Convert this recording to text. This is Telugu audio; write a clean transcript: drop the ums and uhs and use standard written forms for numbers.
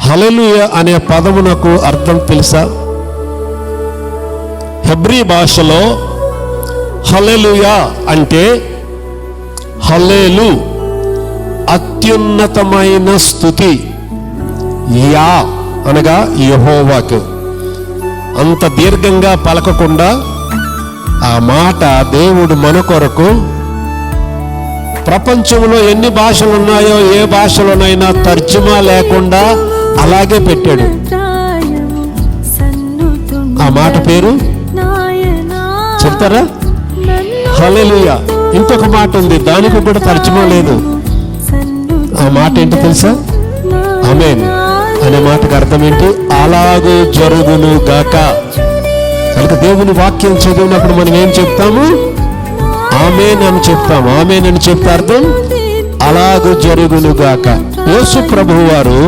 హల్లెలూయా అనే పదమునకు అర్థం తెలుసా? హెబ్రీ భాషలో హల్లెలూయా అంటే హల్లేలు అత్యున్నతమైన స్తుతి, యా అనగా యెహోవాకు. అంత దీర్ఘంగా పలకకుండా ఆ మాట దేవుడు మన కొరకు ప్రపంచంలో ఎన్ని భాషలు ఉన్నాయో ఏ భాషలోనైనా తర్జుమా లేకుండా అలాగే పెట్టాడు. ఆ మాట పేరు చెప్తారా? హల్లెలూయా. ఇంకొక మాట ఉంది, దానికి కూడా తర్జుమా లేదు. ఆ మాట ఏంటో తెలుసా? ఆమేన్ అనే మాటకు అర్థం ఏంటి? అలాగూ జరుగును గాక. కనుక దేవుని వాక్యం చదివినప్పుడు మనం ఏం చెప్తాము? ఆమేన్ అని చెప్తాము. ఆమేన్ అని చెప్తే అర్థం అలాగూ జరుగును గాక. యేసు ప్రభువు వారు